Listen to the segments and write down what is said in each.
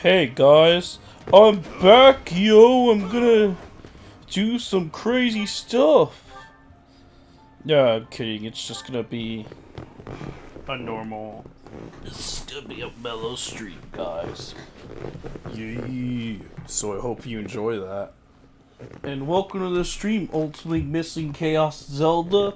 Hey guys, I'm back, yo! I'm gonna do some crazy stuff. Yeah, I'm kidding. It's just gonna be a normal. This is gonna be a mellow stream, guys. Yeah. So I hope you enjoy that. And welcome to the stream, Ultimately Missing Chaos Zelda.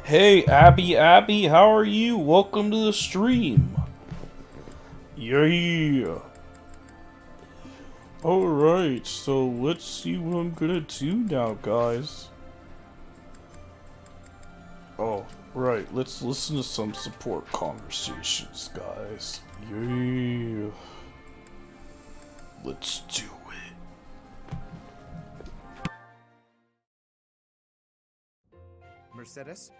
Hey, Abby, how are you? Welcome to the stream. Yeah. Alright, so let's see what I'm gonna do now, guys. Oh, right, let's listen to some support conversations, guys. Yeah. Let's do it. Mercedes,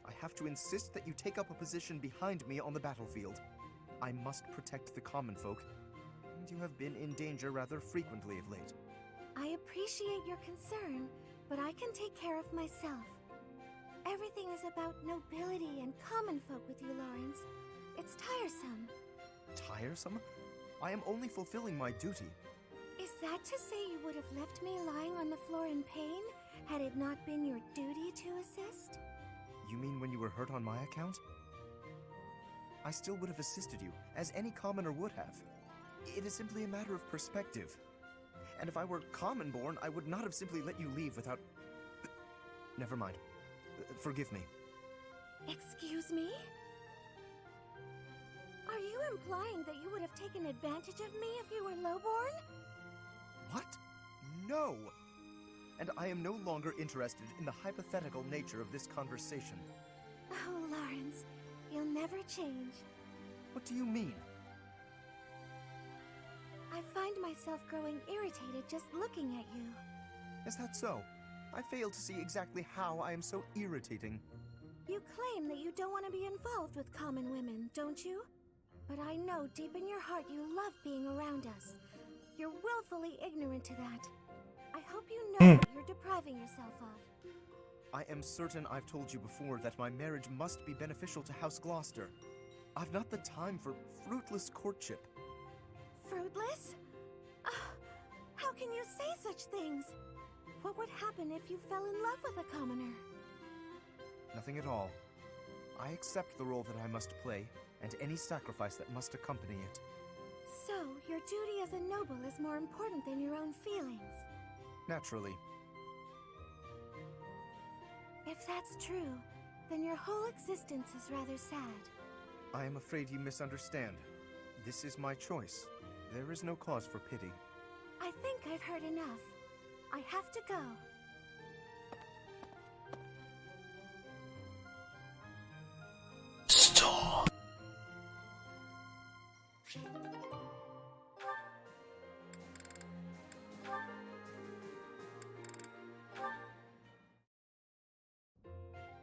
I have to insist that you take up a position behind me on the battlefield. I must protect the common folk, and you have been in danger rather frequently of late. I appreciate your concern, but I can take care of myself. Everything is about nobility and common folk with you, Lawrence. It's tiresome. Tiresome? I am only fulfilling my duty. Is that to say you would have left me lying on the floor in pain, had it not been your duty to assist? You mean when you were hurt on my account? I still would have assisted you, as any commoner would have. It is simply a matter of perspective. And if I were common-born, I would not have simply let you leave without... Never mind. Forgive me. Excuse me? Are you implying that you would have taken advantage of me if you were lowborn? What? No! And I am no longer interested in the hypothetical nature of this conversation. Oh, Lawrence, you'll never change. What do you mean? I find myself growing irritated just looking at you. Is that so? I fail to see exactly how I am so irritating. You claim that you don't want to be involved with common women, don't you? But I know deep in your heart you love being around us. You're willfully ignorant to that. I hope you know what you're depriving yourself of. I am certain I've told you before that my marriage must be beneficial to House Gloucester. I've not the time for fruitless courtship. Fruitless? How can you say such things? What would happen if you fell in love with a commoner? Nothing at all. I accept the role that I must play, and any sacrifice that must accompany it. So, your duty as a noble is more important than your own feelings? Naturally. If that's true, then your whole existence is rather sad. I am afraid you misunderstand. This is my choice. There is no cause for pity. I think I've heard enough. I have to go. Stop.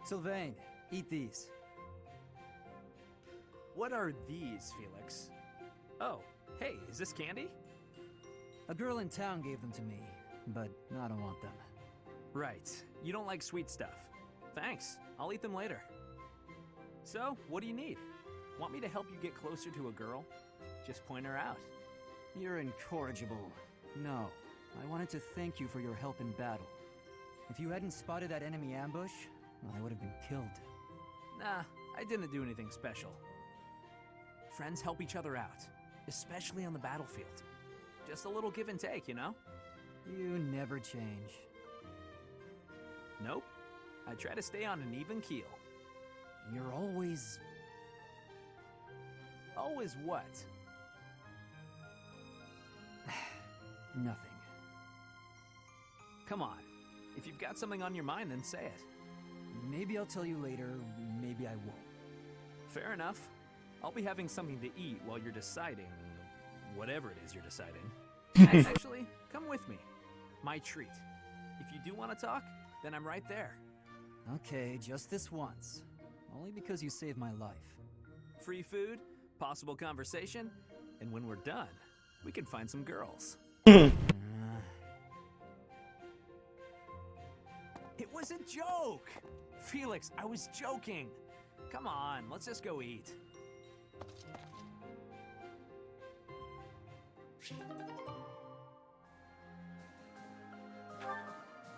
Sylvain, eat these. What are these, Felix? Oh, hey, is this candy? A girl in town gave them to me, but I don't want them. Right, you don't like sweet stuff. Thanks, I'll eat them later. So, what do you need? Want me to help you get closer to a girl? Just point her out. You're incorrigible. No, I wanted to thank you for your help in battle. If you hadn't spotted that enemy ambush, I would have been killed. Nah, I didn't do anything special. Friends help each other out, especially on the battlefield. Just a little give and take, you know? You never change. Nope. I try to stay on an even keel. You're always... Always what? nothing. Come on. If you've got something on your mind, then say it. Maybe I'll tell you later, maybe I won't. Fair enough. I'll be having something to eat while you're deciding... whatever it is you're deciding. Actually, come with me. My treat. If you do want to talk, then I'm right there. Okay, just this once. Only because you saved my life. Free food, possible conversation, and when we're done, we can find some girls. It was a joke! Felix, I was joking! Come on, let's just go eat.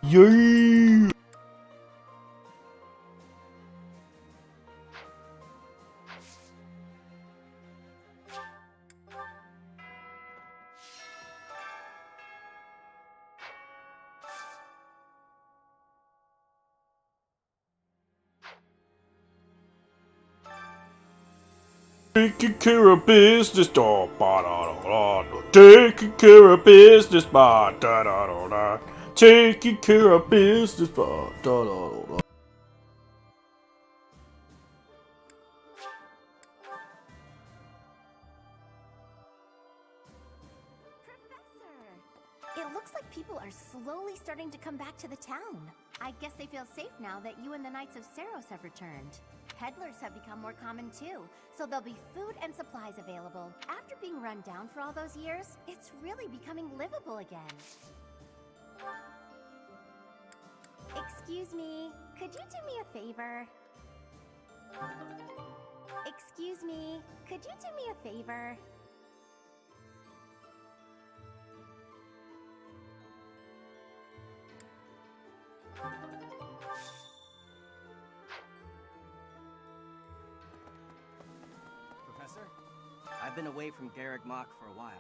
Yeah. Taking care of business, da ba da da da. Taking care of business, ba da da da da. Taking care of business, ba da da da. Professor! It looks like people are slowly starting to come back to the town. I guess they feel safe now that you and the Knights of Saros have returned. Peddlers have become more common too, so there'll be food and supplies available. After being run down for all those years, it's really becoming livable again. Excuse me, could you do me a favor? Excuse me, could you do me a favor? Professor? I've been away from Garrick Mach for a while,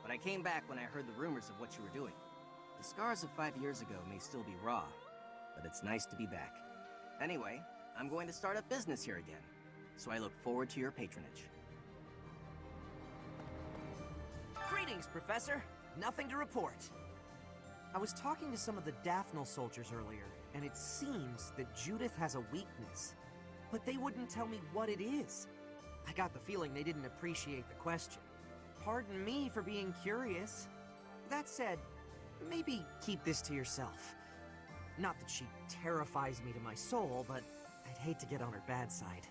but I came back when I heard the rumors of what you were doing. The scars of 5 years ago may still be raw, but it's nice to be back. Anyway, I'm going to start a business here again, so I look forward to your patronage. Greetings, Professor. Nothing to report. I was talking to some of the Daphnel soldiers earlier, and it seems that Judith has a weakness. But they wouldn't tell me what it is. I got the feeling they didn't appreciate the question. Pardon me for being curious. That said, maybe keep this to yourself. Not that she terrifies me to my soul, but I'd hate to get on her bad side.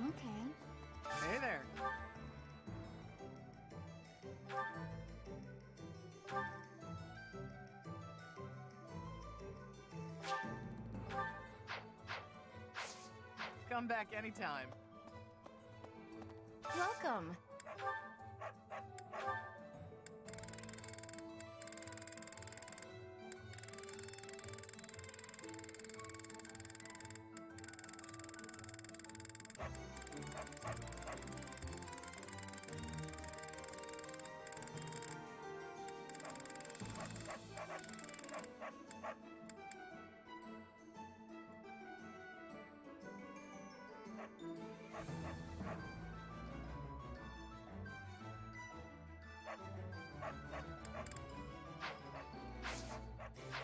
Okay. Hey there. Come back anytime. Welcome.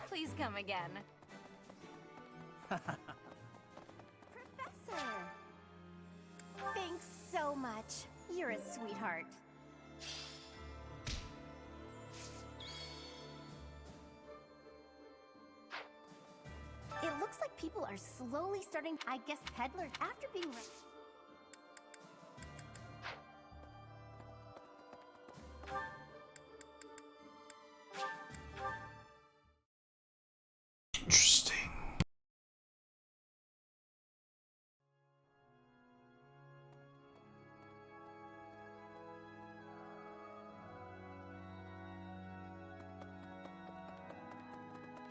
Please come again. Professor! Thanks so much. You're a sweetheart. It looks like people are slowly starting. I guess peddlers, after being Interesting.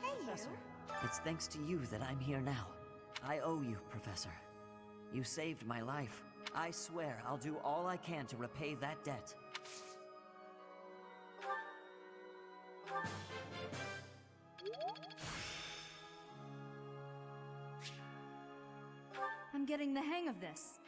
Hey, Professor, you. it's thanks to you that I'm here now. I owe you, Professor. You saved my life. I swear I'll do all I can to repay that debt. I'm getting the hang of this.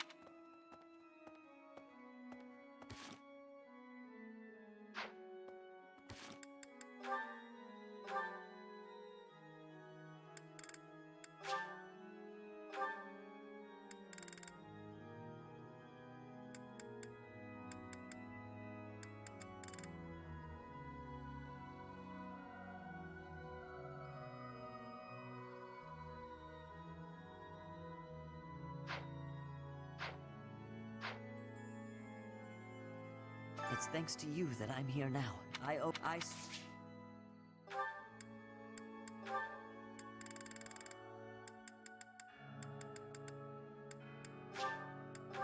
It's thanks to you that I'm here now.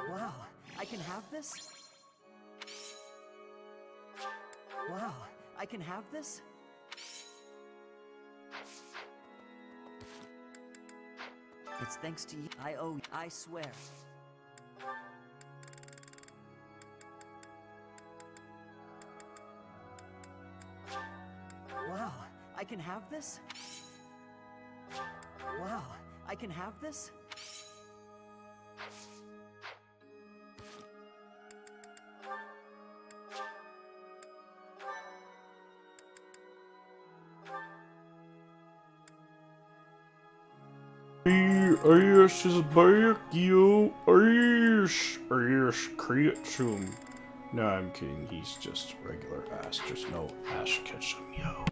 Wow, I can have this? Wow, I can have this? It's thanks to you. I swear. Wow, I can have this? Wow, I can have this? Ayush is back, yo. Ayush, Ketchum. No, I'm kidding. He's just regular Ash. There's no Ash Ketchum, yo.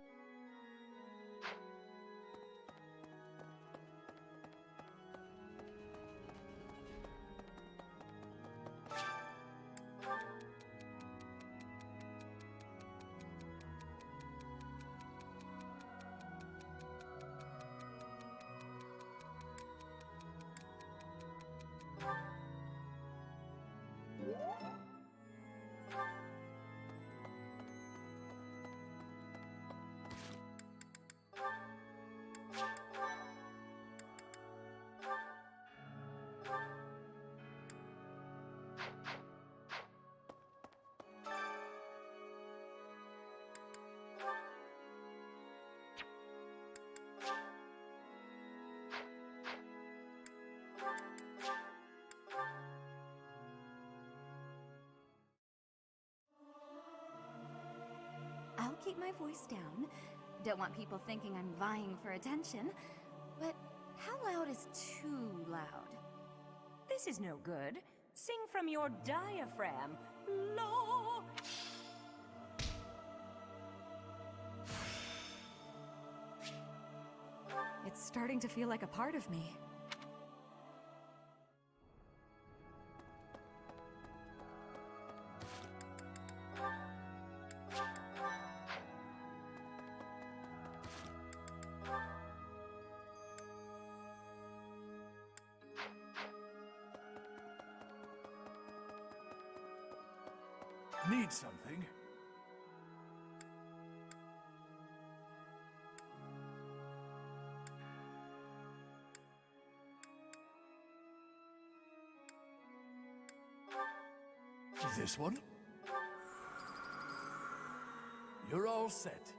I'll keep my voice down. Don't want people thinking I'm vying for attention. But how loud is too loud? This is no good. Sing from your diaphragm. Low. It's starting to feel like a part of me. Need something? This one? You're all set.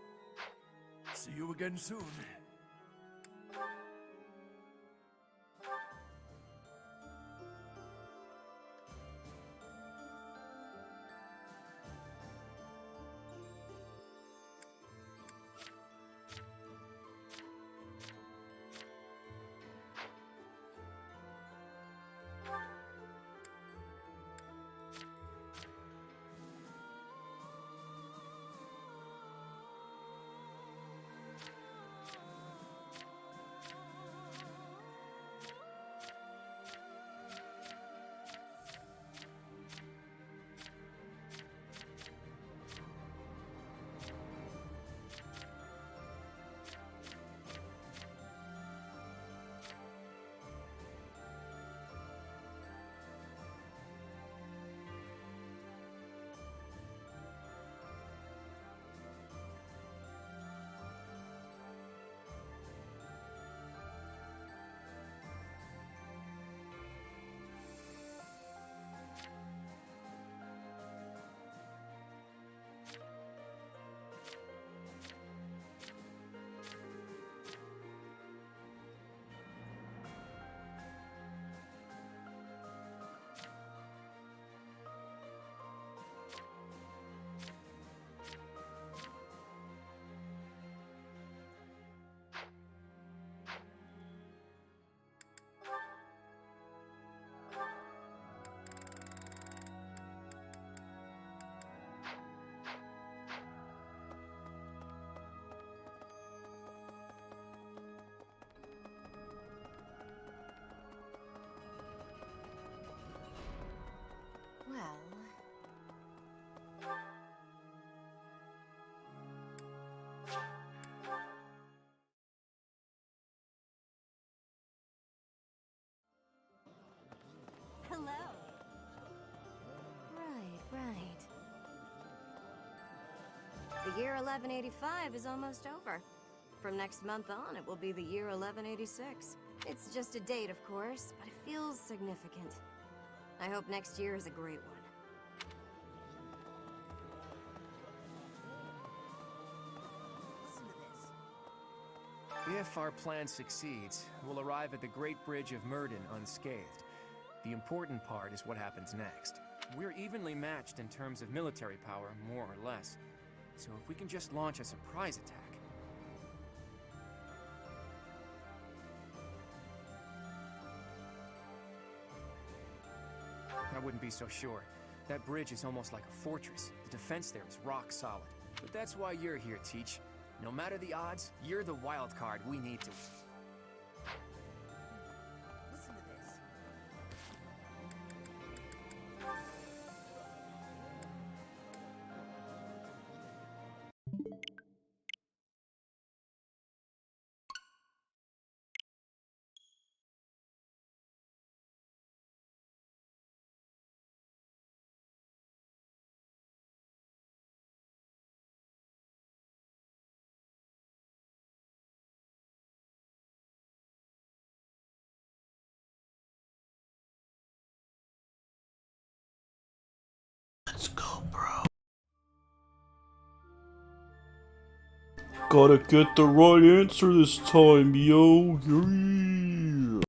See you again soon. The year 1185 is almost over. From next month on, it will be the year 1186. It's just a date, of course, but it feels significant. I hope next year is a great one. Listen to this. If our plan succeeds, we'll arrive at the Great Bridge of Murden unscathed. The important part is what happens next. We're evenly matched in terms of military power, more or less. So if we can just launch a surprise attack... I wouldn't be so sure. That bridge is almost like a fortress. The defense there is rock solid. But that's why you're here, Teach. No matter the odds, you're the wild card we need to... Listen to this. Let's go, bro. Gotta get the right answer this time, yo. Yeah.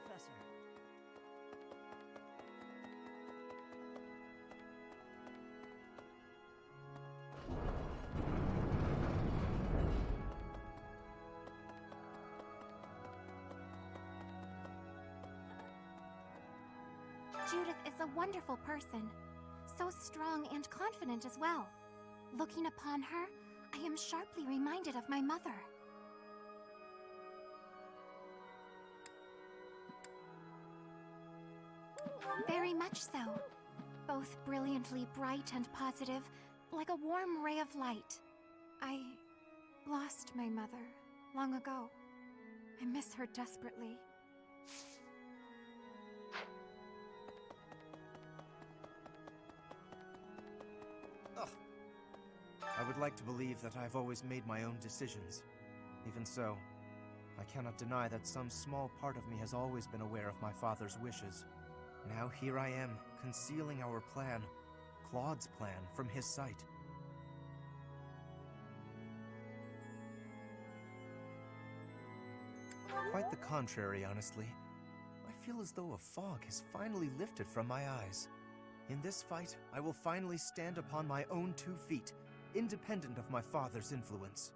Professor. Judith is a wonderful person. So strong and confident as well. Looking upon her, I am sharply reminded of my mother. Very much so. Both brilliantly bright and positive, like a warm ray of light. I lost my mother long ago. I miss her desperately. Ugh. I would like to believe that I've always made my own decisions. Even so, I cannot deny that some small part of me has always been aware of my father's wishes. Now here I am, concealing our plan, Claude's plan, from his sight. Quite the contrary, honestly. I feel as though a fog has finally lifted from my eyes. In this fight, I will finally stand upon my own 2 feet, independent of my father's influence.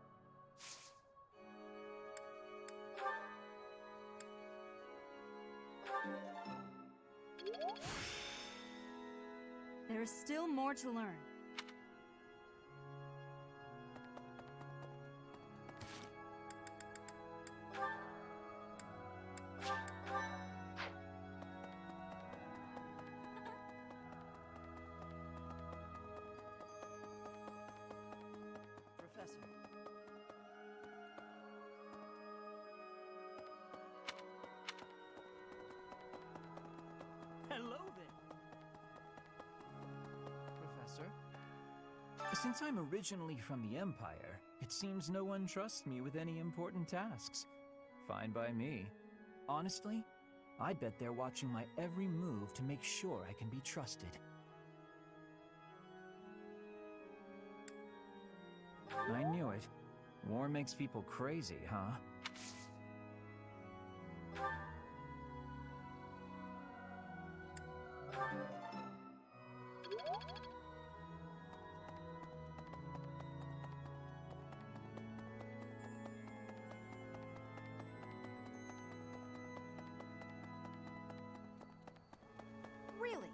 There's still more to learn. Professor. Hello there. Professor? Since I'm originally from the Empire, it seems no one trusts me with any important tasks. Fine by me. Honestly, I bet they're watching my every move to make sure I can be trusted. I knew it. War makes people crazy, huh? Really?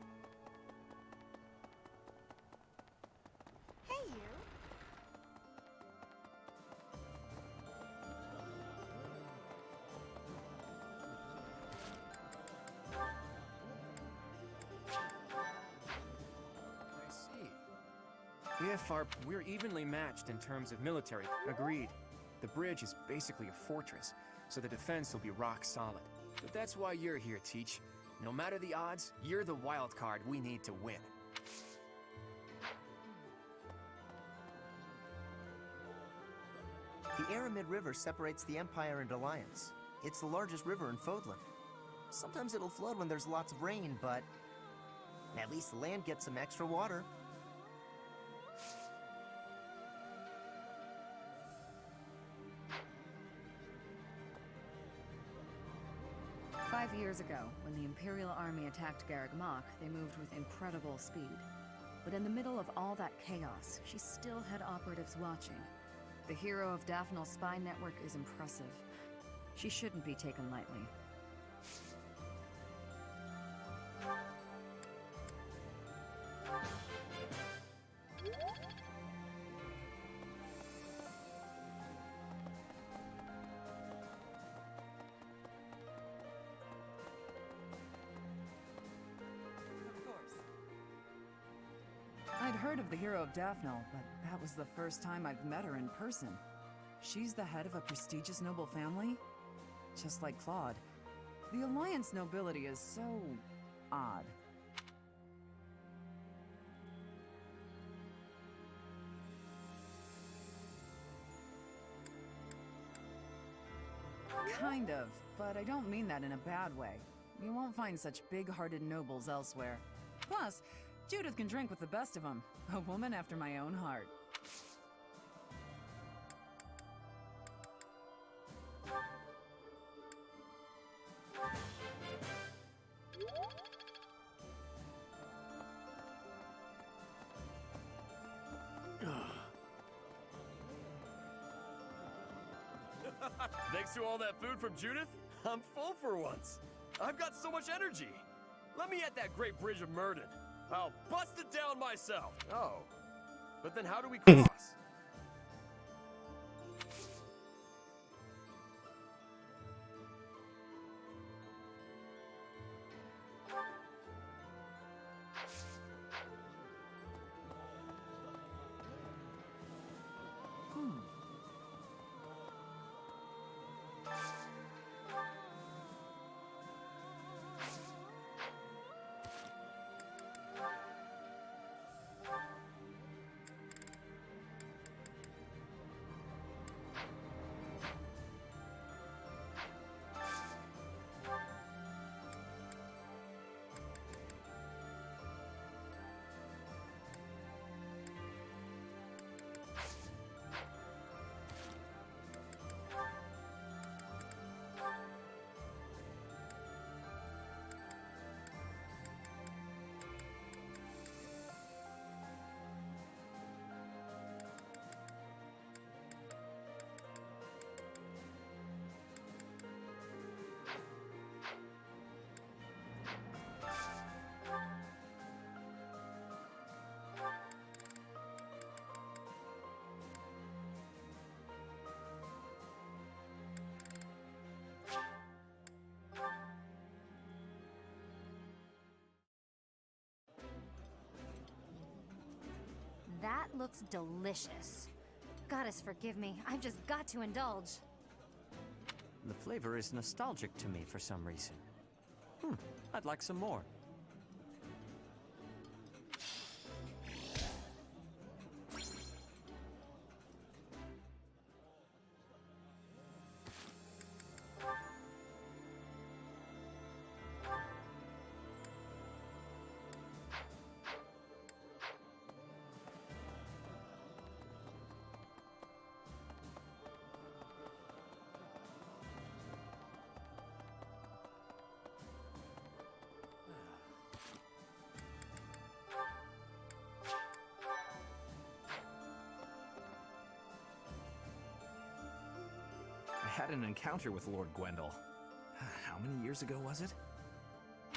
We're evenly matched in terms of military. Agreed. The bridge is basically a fortress, so the defense will be rock solid. But that's why you're here, Teach. No matter the odds, you're the wild card we need to win. The Aramid River separates the Empire and Alliance. It's the largest river in Fodlan. Sometimes it'll flood when there's lots of rain, but at least the land gets some extra water. Five years ago, when the Imperial Army attacked Garreg Mach, they moved with incredible speed. But in the middle of all that chaos, she still had operatives watching. The hero of Daphnal's spy network is impressive. She shouldn't be taken lightly. I'd heard of the hero of Daphnal, but that was the first time I've met her in person. She's the head of a prestigious noble family? Just like Claude. The Alliance nobility is so odd. Kind of, but I don't mean that in a bad way. You won't find such big-hearted nobles elsewhere. Plus, Judith can drink with the best of them. A woman after my own heart. Thanks to all that food from Judith, I'm full for once. I've got so much energy. Let me at that great bridge of Murden. I'll bust it down myself. Oh. But then how do we cross? That looks delicious. Goddess forgive me, I've just got to indulge. The flavor is nostalgic to me for some reason. I'd like some more. I had an encounter with Lord Gwendol. How many years ago was it?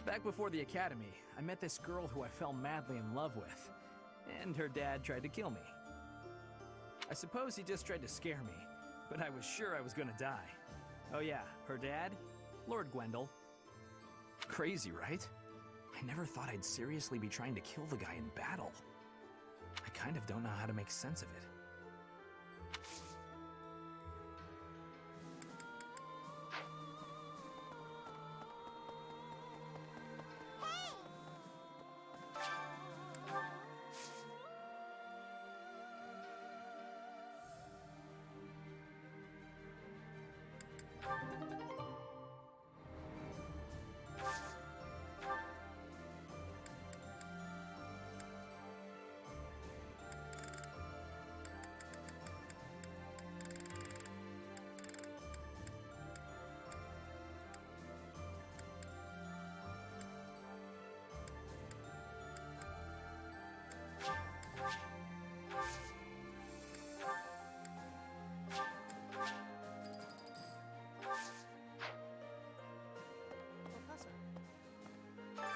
Back before the academy, I met this girl who I fell madly in love with, and her dad tried to kill me. I suppose he just tried to scare me, but I was sure I was gonna die. Oh yeah, her dad? Lord Gwendol. Crazy, right? I never thought I'd seriously be trying to kill the guy in battle. I kind of don't know how to make sense of it.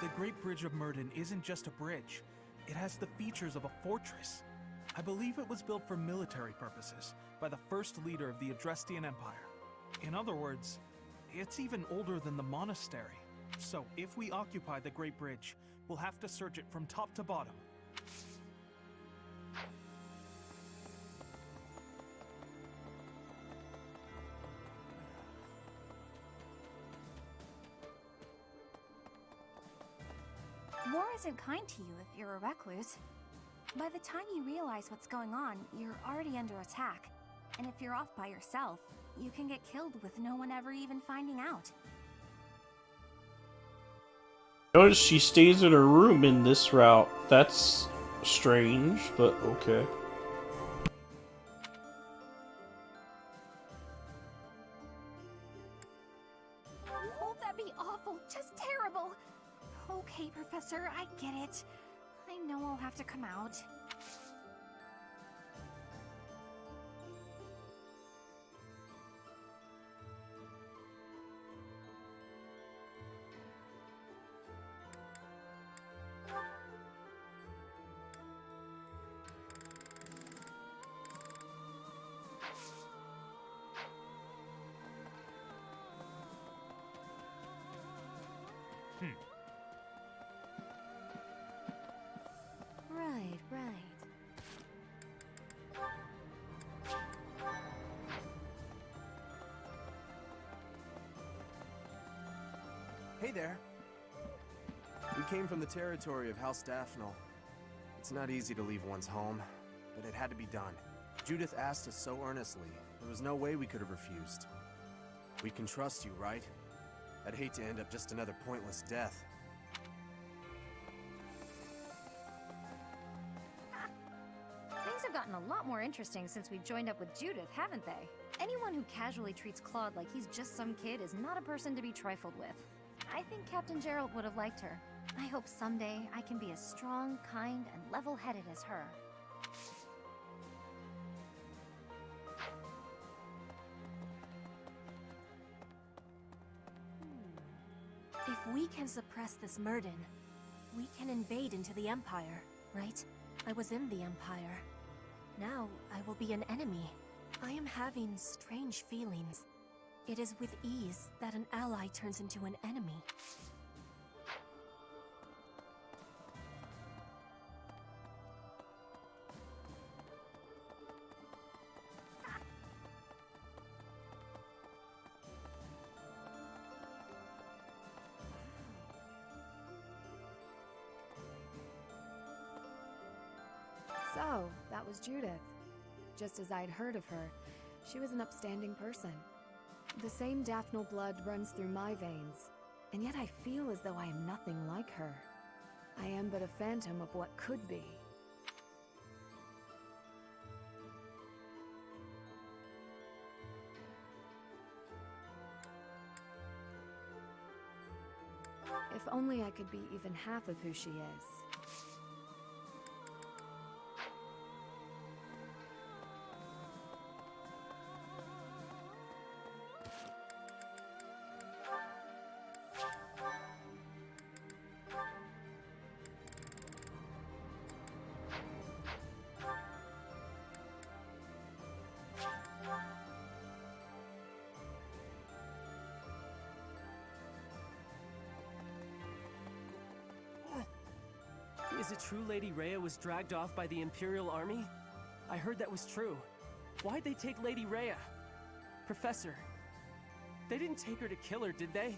The Great Bridge of Murden isn't just a bridge. It has the features of a fortress. I believe it was built for military purposes by the first leader of the Adrestian Empire. In other words, it's even older than the Monastery. So if we occupy the Great Bridge, we'll have to search it from top to bottom. War isn't kind to you if you're a recluse. By the time you realize what's going on, you're already under attack. And if you're off by yourself, you can get killed with no one ever even finding out. Notice she stays in her room in this route. That's strange, but okay. Won't that be awful? Just terrible! Okay, Professor, I get it. I know I'll have to come out. Right. Hey there. We came from the territory of House Daphne. It's not easy to leave one's home, but it had to be done. Judith asked us so earnestly, there was no way we could have refused. We can trust you, right? I'd hate to end up just another pointless death. Things have gotten a lot more interesting since we joined up with Judith, haven't they? Anyone who casually treats Claude like he's just some kid is not a person to be trifled with. I think Captain Gerald would have liked her. I hope someday I can be as strong, kind, and level-headed as her. If we can suppress this Murden, we can invade into the Empire, right? I was in the Empire. Now I will be an enemy. I am having strange feelings. It is with ease that an ally turns into an enemy. So, that was Judith. Just as I'd heard of her, she was an upstanding person. The same Daphne blood runs through my veins, and yet I feel as though I am nothing like her. I am but a phantom of what could be. If only I could be even half of who she is. Is it true Lady Rhea was dragged off by the Imperial Army? I heard that was true. Why'd they take Lady Rhea? Professor, they didn't take her to kill her, did they?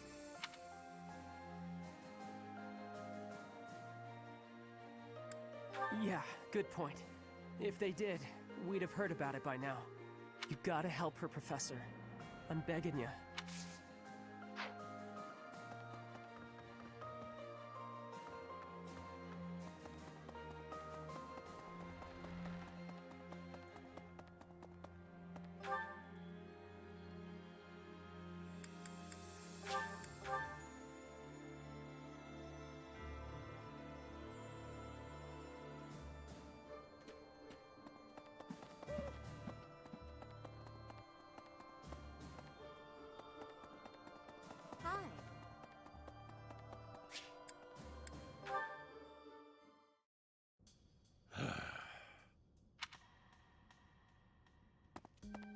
Yeah, good point. If they did, we'd have heard about it by now. You gotta help her, Professor. I'm begging you.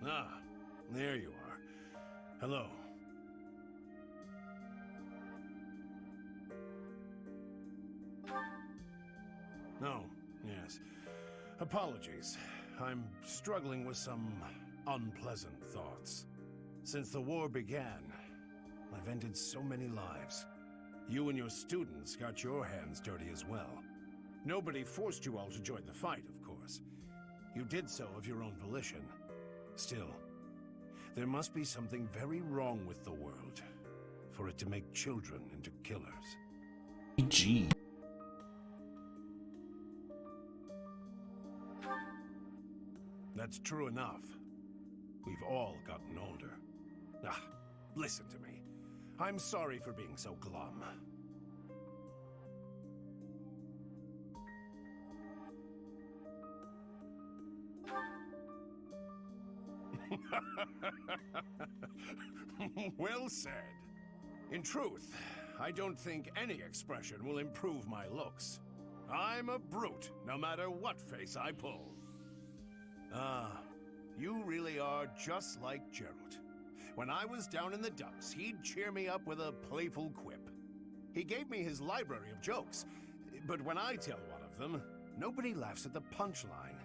Ah, there you are. Hello. Oh, yes. Apologies. I'm struggling with some unpleasant thoughts. Since the war began, I've ended so many lives. You and your students got your hands dirty as well. Nobody forced you all to join the fight, of course. You did so of your own volition. Still, there must be something very wrong with the world for it to make children into killers. Gee. That's true enough. We've all gotten older. Ah, listen to me. I'm sorry for being so glum. Well said. In truth, I don't think any expression will improve my looks. I'm a brute, no matter what face I pull. Ah, you really are just like Gerald. When I was down in the dumps, he'd cheer me up with a playful quip. He gave me his library of jokes, but when I tell one of them, nobody laughs at the punchline.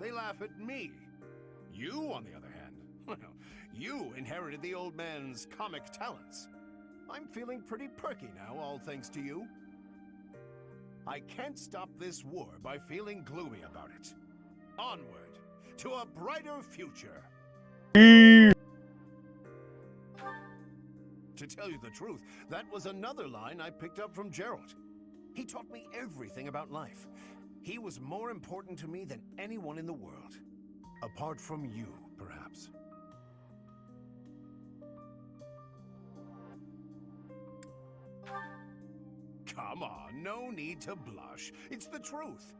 They laugh at me. You, on the other hand, well, you inherited the old man's comic talents. I'm feeling pretty perky now, all thanks to you. I can't stop this war by feeling gloomy about it. Onward, to a brighter future. To tell you the truth, that was another line I picked up from Gerald. He taught me everything about life. He was more important to me than anyone in the world. Apart from you, perhaps. Come on, no need to blush. It's the truth.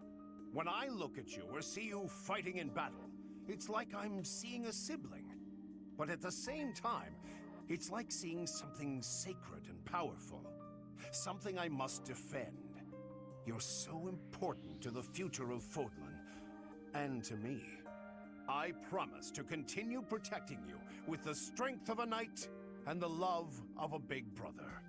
When I look at you or see you fighting in battle, it's like I'm seeing a sibling. But at the same time, it's like seeing something sacred and powerful. Something I must defend. You're so important to the future of Fodlan, and to me. I promise to continue protecting you with the strength of a knight and the love of a big brother.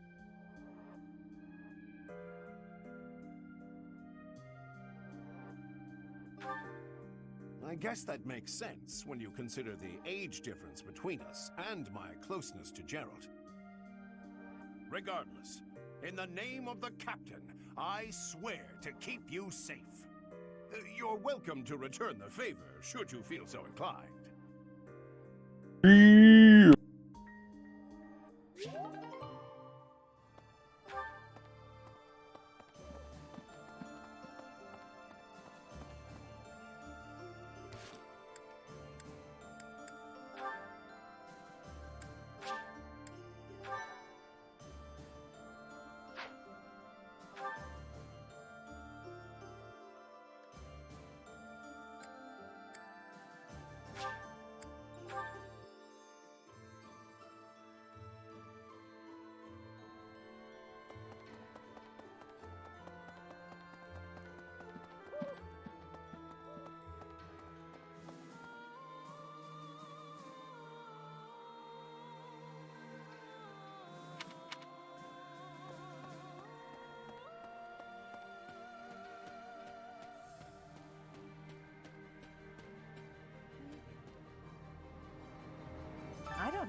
I guess that makes sense when you consider the age difference between us and my closeness to Gerald. Regardless, in the name of the captain, I swear to keep you safe. You're welcome to return the favor, should you feel so inclined.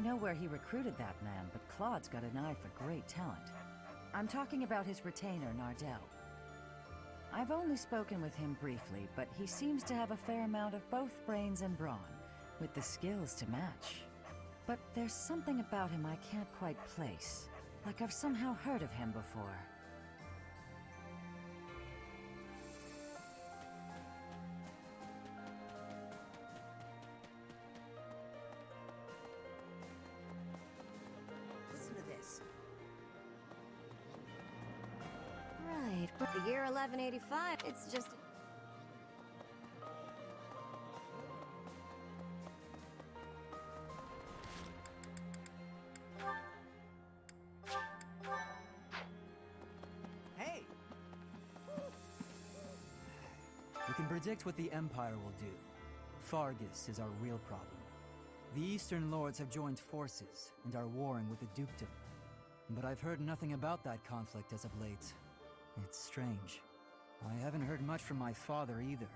don't know where he recruited that man, but Claude's got an eye for great talent. I'm talking about his retainer, Nardell. I've only spoken with him briefly, but he seems to have a fair amount of both brains and brawn, with the skills to match. But there's something about him I can't quite place, like I've somehow heard of him before. Listen to this. Right, but the year 1185, it's just... Hey! We can predict what the Empire will do. Fargus is our real problem. The Eastern Lords have joined forces and are warring with the Dukedom. But I've heard nothing about that conflict as of late. It's strange. I haven't heard much from my father either.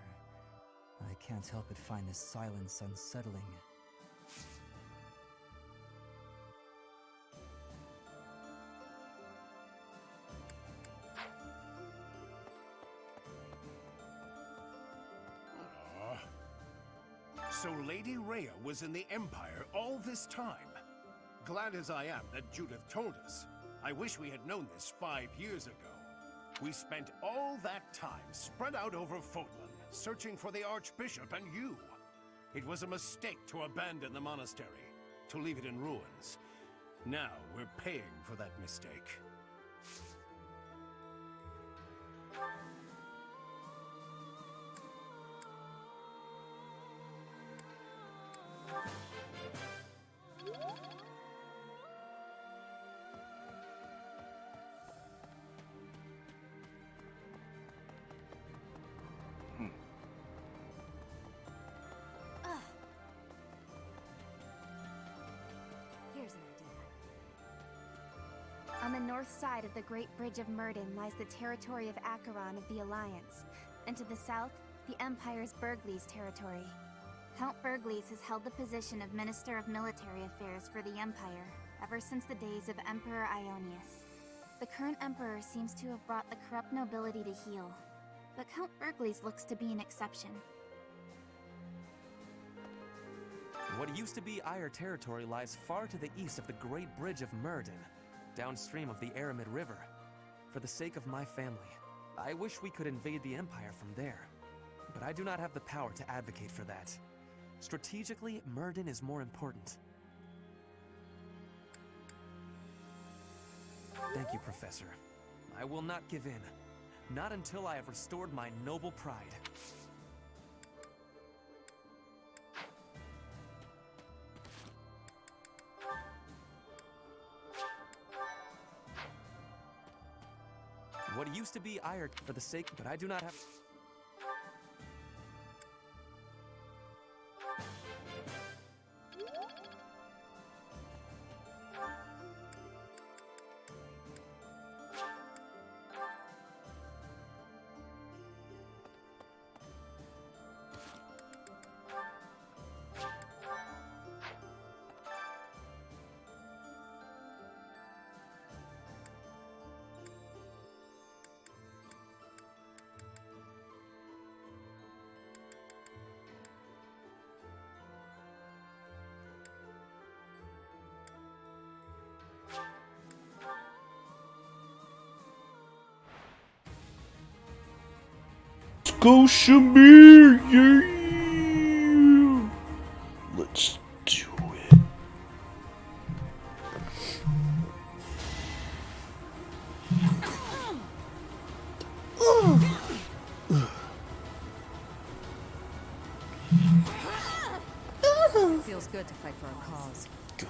I can't help but find this silence unsettling. So Lady Rhea was in the Empire all this time. Glad as I am that Judith told us. I wish we had known this 5 years ago. We spent all that time spread out over Fotland, searching for the Archbishop and you. It was a mistake to abandon the monastery, to leave it in ruins. Now we're paying for that mistake. Here's an idea. On the north side of the Great Bridge of Murden lies the territory of Acheron of the Alliance, and to the south, the Empire's Burgleys territory. Count Burgleys has held the position of Minister of Military Affairs for the Empire ever since the days of Emperor Ionius. The current Emperor seems to have brought the corrupt nobility to heel, but Count Burgleys looks to be an exception. What used to be Eyre territory lies far to the east of the Great Bridge of Murden, downstream of the Aramid River. For the sake of my family, I wish we could invade the Empire from there. But I do not have the power to advocate for that. Strategically, Murden is more important. Thank you, Professor. I will not give in. Not until I have restored my noble pride. What used to be Eyre for the sake, but I do not have... Go Shamir! Yeah! Let's do it. It feels good to fight for a cause. Good.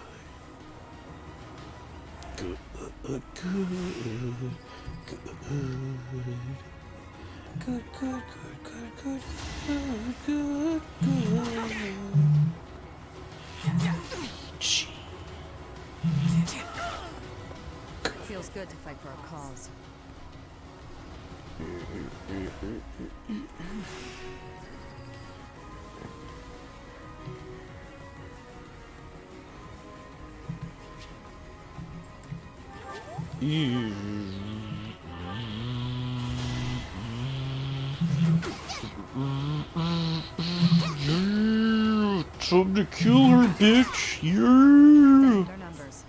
Good. Good. Good. Good, good, good, good, good, good, good, It feels good to fight for a cause. Time to kill her, bitch! Yeah! Their numbers.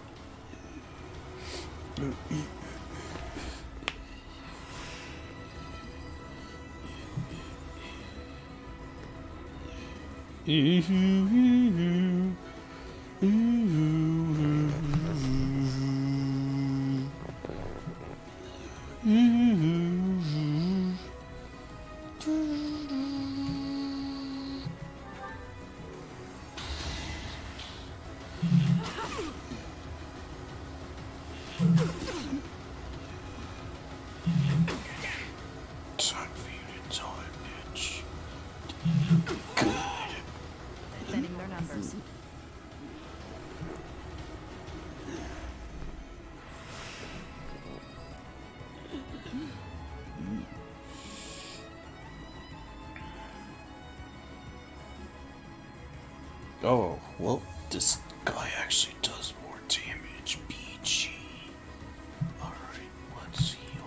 Time for you to die, bitch. Thinning their numbers. Oh, well, this guy actually does more damage. BG. Alright, let's heal.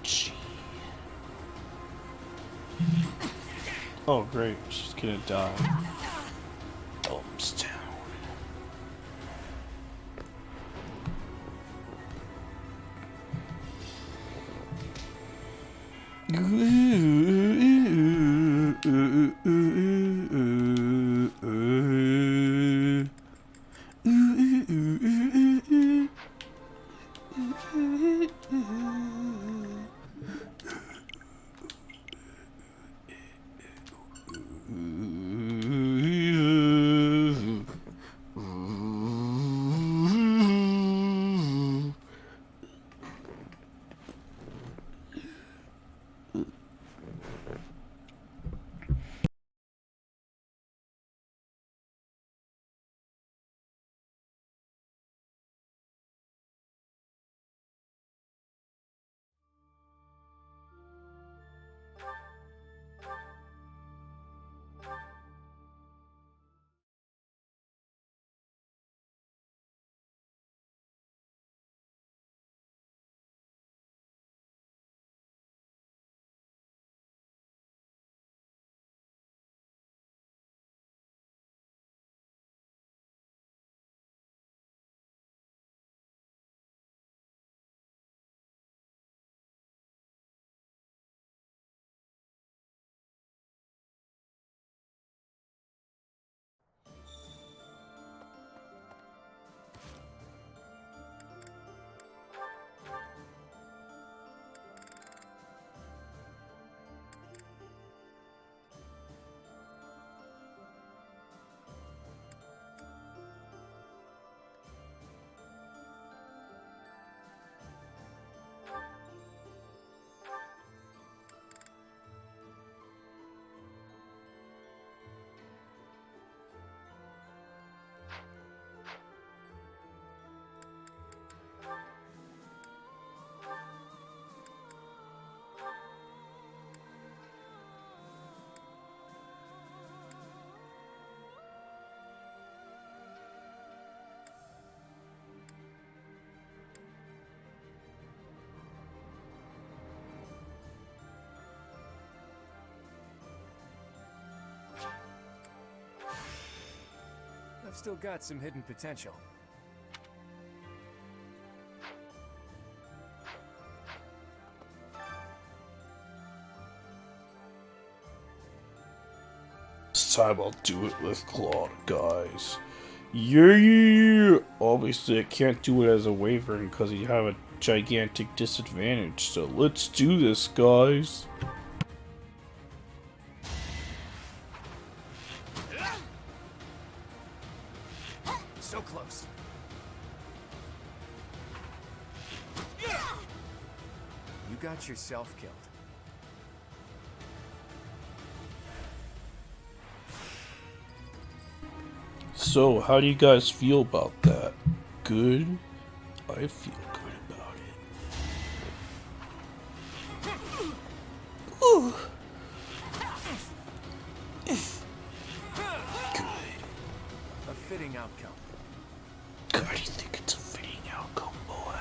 BG. Oh, great. She's gonna die. Thumbs down. I've still got some hidden potential. This time I'll do it with Claude, guys. Yeah! Obviously, I can't do it as a Wyvern because you have a gigantic disadvantage. So let's do this, guys. So close. You got yourself killed. So, how do you guys feel about that? Good? I feel good about it. Ooh. Good. A fitting outcome. God, you think it's a fitting outcome, boy?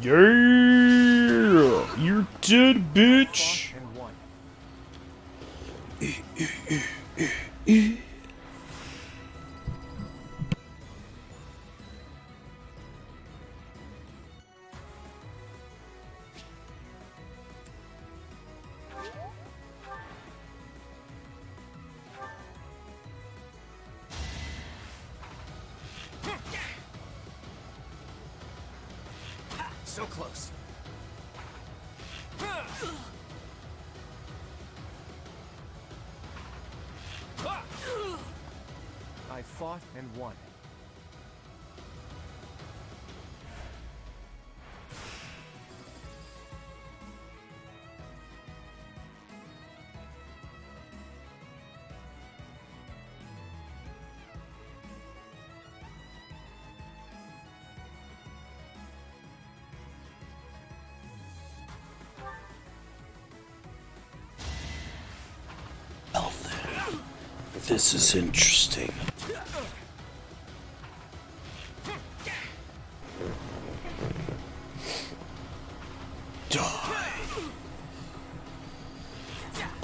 Yeah! You're dead, bitch! So close. I fought and won. This is interesting. Die.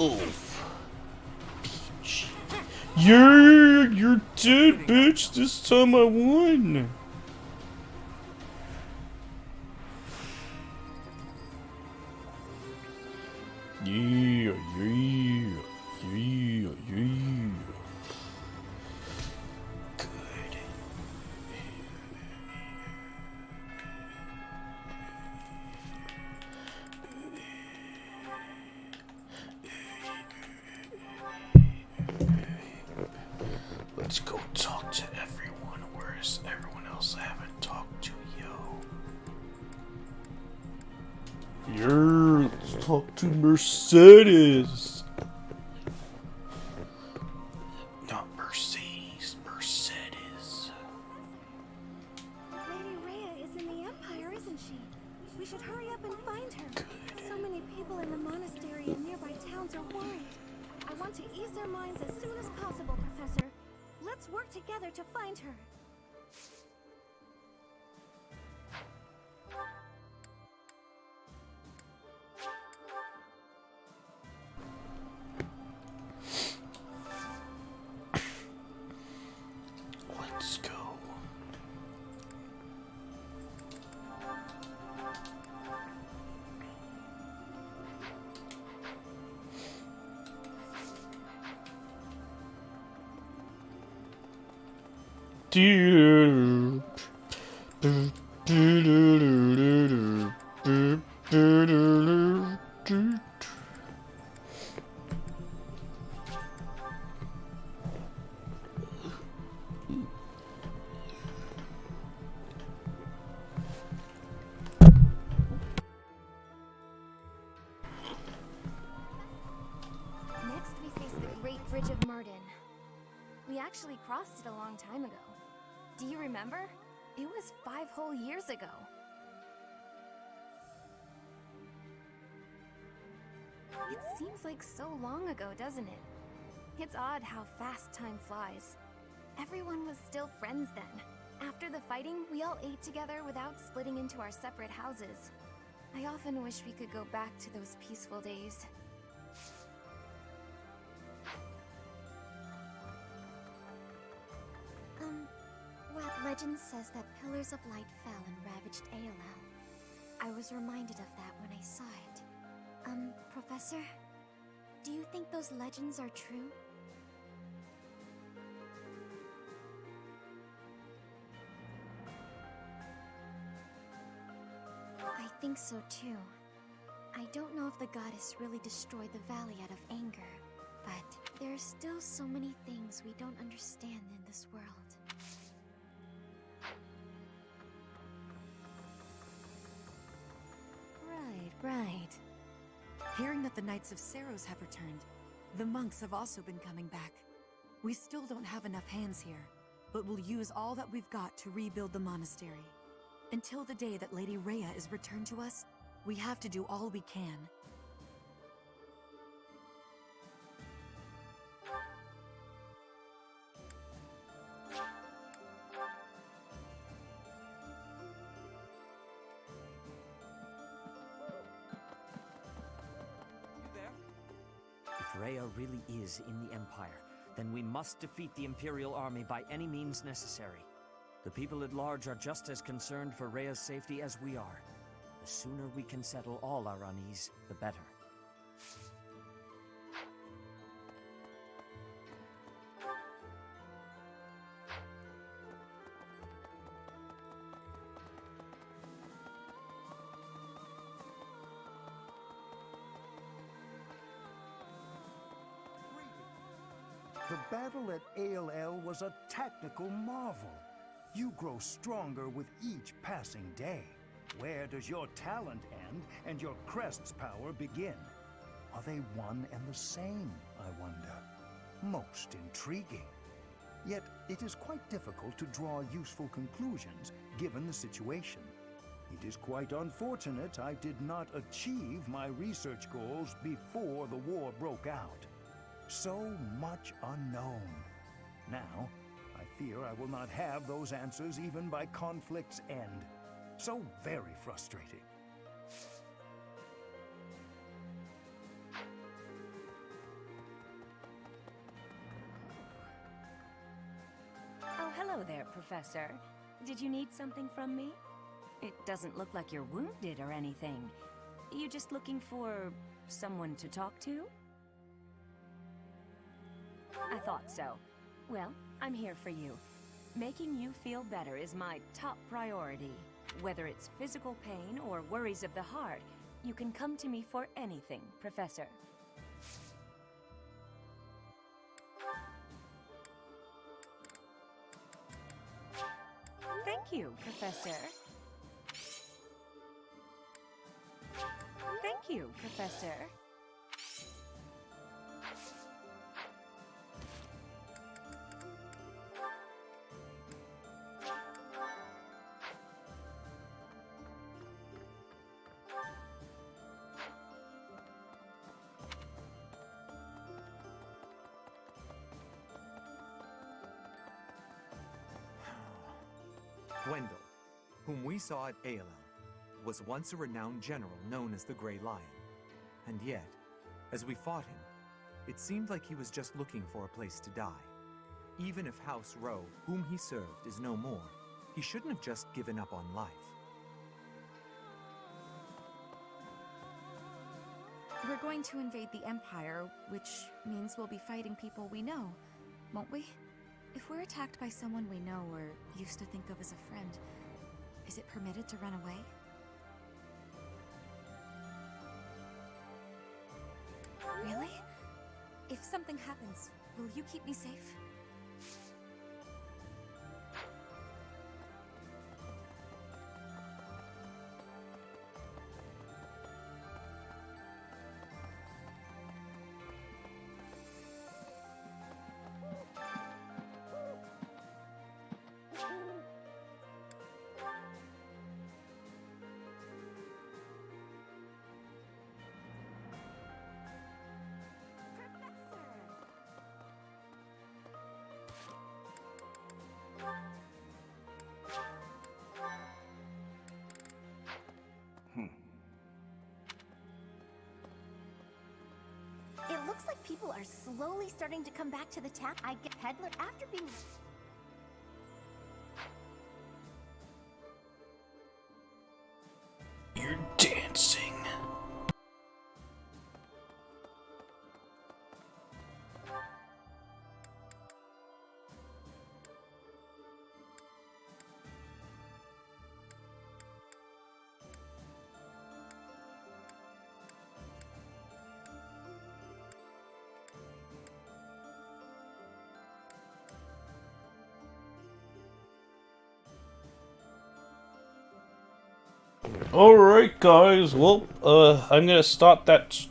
Oof. Peach. Yeah, you're dead, bitch. This time I won. Yeah, yeah, yeah, yeah. Good. Let's go talk to everyone. Where's everyone else I haven't talked to, yo? Yeah, let's talk to Mercedes. Not Mercedes, Mercedes. Lady Rhea is in the Empire, isn't she? We should hurry up and find her. Good. So many people in the monastery and nearby towns are worried. I want to ease their minds as soon as possible, Professor. Let's work together to find her. Let's go. Next, we face the Great Bridge of Murden. We actually crossed it a long time ago. Do you remember? It was 5 whole years ago. It seems like so long ago, doesn't it? It's odd how fast time flies. Everyone was still friends then. After the fighting, we all ate together without splitting into our separate houses. I often wish we could go back to those peaceful days. Well, legend says that pillars of light fell and ravaged ALL. I was reminded of that when I saw it. Professor? Do you think those legends are true? I think so too. I don't know if the goddess really destroyed the valley out of anger, but There are still so many things we don't understand in this world. Right. Hearing that the Knights of Saros have returned, the monks have also been coming back. We still don't have enough hands here, but we'll use all that we've got to rebuild the monastery. Until the day that Lady Rhea is returned to us, we have to do all we can. If Rhea really is in the Empire, then we must defeat the Imperial army by any means necessary. The people at large are just as concerned for Rhea's safety as we are. The sooner we can settle all our unease, the better. The battle at ALL was a tactical marvel. You grow stronger with each passing day. Where does your talent end and your crest's power begin? Are they one and the same, I wonder? Most intriguing. Yet it is quite difficult to draw useful conclusions given the situation. It is quite unfortunate I did not achieve my research goals before the war broke out. So much unknown. Now, I fear I will not have those answers even by conflict's end. So very frustrating. Oh, hello there, Professor. Did you need something from me? It doesn't look like you're wounded or anything. You just looking for someone to talk to? I thought so. Well, I'm here for you. Making you feel better is my top priority. Whether it's physical pain or worries of the heart, you can come to me for anything, Professor. Thank you, Professor. Thank you, Professor. Wendell, whom we saw at ALL, was once a renowned general known as the Grey Lion. And yet, as we fought him, it seemed like he was just looking for a place to die. Even if House Rowe, whom he served, is no more, he shouldn't have just given up on life. We're going to invade the Empire, which means we'll be fighting people we know, won't we? If we're attacked by someone we know or used to think of as a friend, is it permitted to run away? Really? If something happens, will you keep me safe? It looks like people are slowly starting to come back to the town. I get peddler after being... You're dancing. Alright guys, well, I'm gonna stop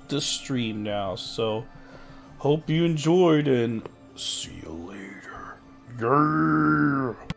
this stream now, so hope you enjoyed and see you later. Yeah!